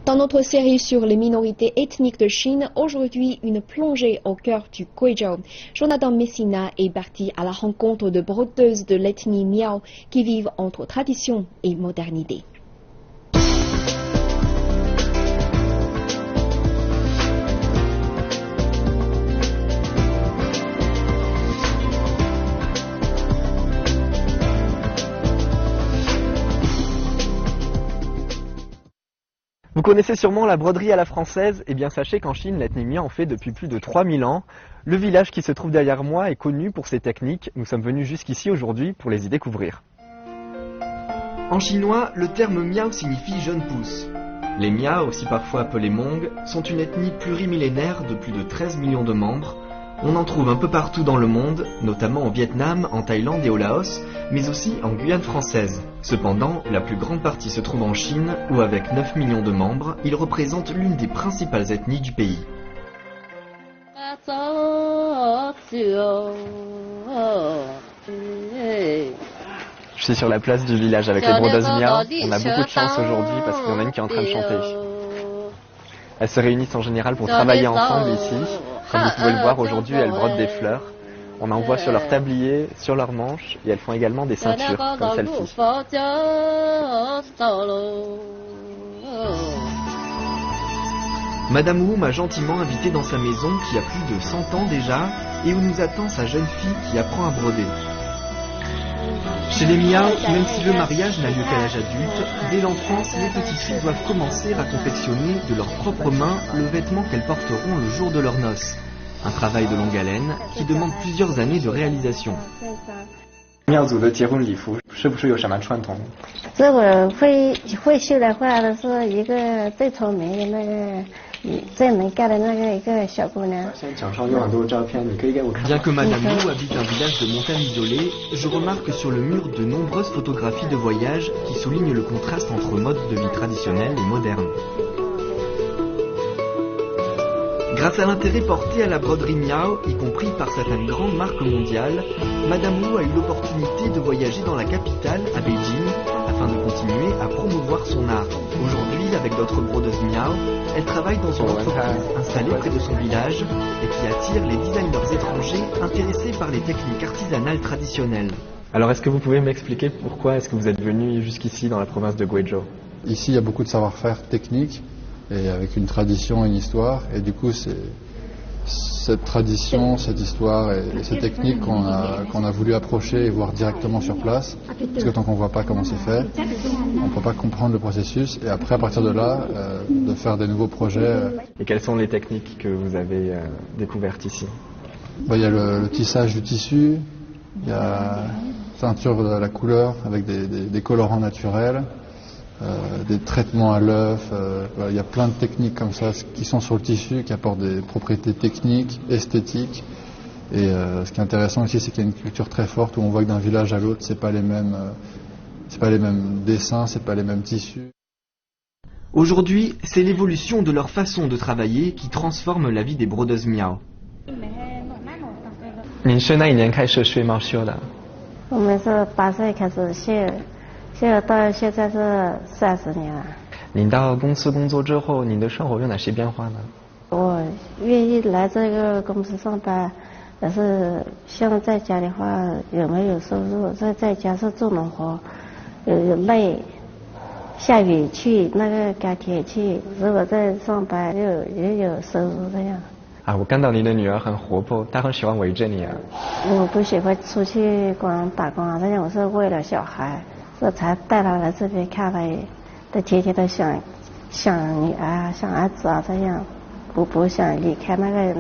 Dans notre série sur les minorités ethniques de Chine, aujourd'hui une plongée au cœur du Guizhou. Jonathan Messina est parti à la rencontre de brodeuses de l'ethnie Miao qui vivent entre tradition et modernité. Vous connaissez sûrement la broderie à la française, et bien sachez qu'en Chine, l'ethnie Miao en fait depuis plus de 3000 ans. Le village qui se trouve derrière moi est connu pour ses techniques. Nous sommes venus jusqu'ici aujourd'hui pour les y découvrir. En chinois, le terme Miao signifie jeune pousse. Les Miao, aussi parfois appelés Hmong, sont une ethnie plurimillénaire de plus de 13 millions de membres. On en trouve un peu partout dans le monde, notamment au Vietnam, en Thaïlande et au Laos, mais aussi en Guyane française. Cependant, la plus grande partie se trouve en Chine, où avec 9 millions de membres, ils représentent l'une des principales ethnies du pays. Je suis sur la place du village avec les brodeuses Miao. On a beaucoup de chance aujourd'hui parce qu'il y en a une qui est en train de chanter. Elles se réunissent en général pour travailler ensemble ici. Comme vous pouvez le voir, aujourd'hui, elles brodent des fleurs. On en voit sur leur tablier, sur leurs manches, et elles font également des ceintures, comme celle-ci. Madame Wu m'a gentiment invité dans sa maison qui a plus de 100 ans déjà, et où nous attend sa jeune fille qui apprend à broder. Chez les Miao, même si le mariage n'a lieu qu'à l'âge adulte, dès l'enfance, les petites filles doivent commencer à confectionner de leurs propres mains le vêtement qu'elles porteront le jour de leurs noces. Un travail de longue haleine qui demande plusieurs années de réalisation. Miao族的结婚礼服是不是有什么传统？这我会绣的话的是一个最聪明的那个。Bien que Madame Wu habite un village de montagne isolée, je remarque sur le mur de nombreuses photographies de voyage qui soulignent le contraste entre mode de vie traditionnel et moderne. Grâce à l'intérêt porté à la broderie Miao, y compris par certaines grandes marques mondiales, Madame Wu a eu l'opportunité de voyager dans la capitale, à Beijing, afin de continuer à promouvoir son art. Aujourd'hui, avec d'autres brodeuses Miao, elle travaille dans une entreprise installée près de son village et qui attire les designers étrangers intéressés par les techniques artisanales traditionnelles. Alors, est-ce que vous pouvez m'expliquer pourquoi est-ce que vous êtes venu jusqu'ici dans la province de Guizhou? Ici, il y a beaucoup de savoir-faire technique et avec une tradition et une histoire. Et du coup, c'est cette tradition, cette histoire et ces techniques qu'on a voulu approcher et voir directement sur place. Parce que tant qu'on ne voit pas comment c'est fait, on ne peut pas comprendre le processus. Et après, à partir de là, de faire des nouveaux projets. Et quelles sont les techniques que vous avez découvertes ici? Il y a le tissage du tissu, il y a teinture de la couleur avec des colorants naturels. Des traitements à l'œuf, il y a plein de techniques comme ça qui sont sur le tissu, qui apportent des propriétés techniques, esthétiques. Et ce qui est intéressant ici, c'est qu'il y a une culture très forte où on voit que d'un village à l'autre, c'est pas les mêmes dessins, c'est pas les mêmes tissus. Aujourd'hui, c'est l'évolution de leur façon de travailler qui transforme la vie des brodeuses Miao. 您是哪一年开始学毛绣的？我们是8岁开始学。现在到现在是30年了。您到公司工作之后，您的生活有哪些变化呢？我愿意来这个公司上班，但是像在家的话，也没有收入。在家是做农活，有累，下雨去那个赶铁去。如果在上班，也有收入这样。啊，我看到您的女儿很活泼，她很喜欢围着你啊。我不喜欢出去光打工啊，这样我是为了小孩。这才带他来这边看了，他天天都想女儿、想儿子啊，这样不想离开那个人。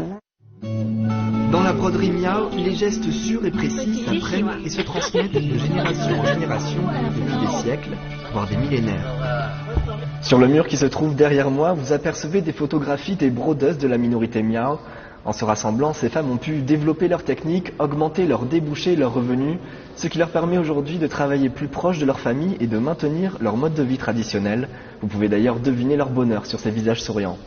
Dans la broderie Miao, les gestes sûrs et précis s'apprennent et se transmettent de génération en génération depuis des siècles, voire des millénaires. Sur le mur qui se trouve derrière moi, vous apercevez des photographies des brodeuses de la minorité Miao. En se rassemblant, ces femmes ont pu développer leurs techniques, augmenter leurs débouchés et leurs revenus, ce qui leur permet aujourd'hui de travailler plus proche de leur famille et de maintenir leur mode de vie traditionnel. Vous pouvez d'ailleurs deviner leur bonheur sur ces visages souriants.